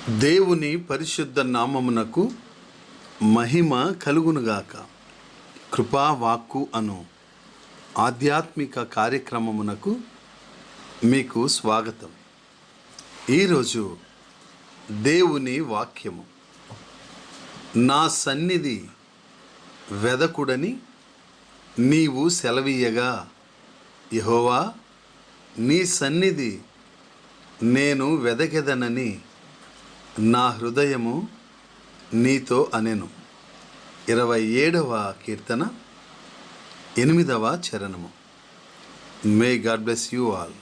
దేవుని పరిశుద్ధ నామమునకు మహిమ కలుగునుగాక. కృపావాక్కు అను ఆధ్యాత్మిక కార్యక్రమమునకు మీకు స్వాగతం. ఈరోజు దేవుని వాక్యము, నా సన్నిధి వెదకుడని నీవు సెలవీయగా, యెహోవా నీ సన్నిధి నేను వెదకెదనని నా హృదయము నీతో అనెను. 27వ కీర్తన 8వ చరణము. May God bless you all.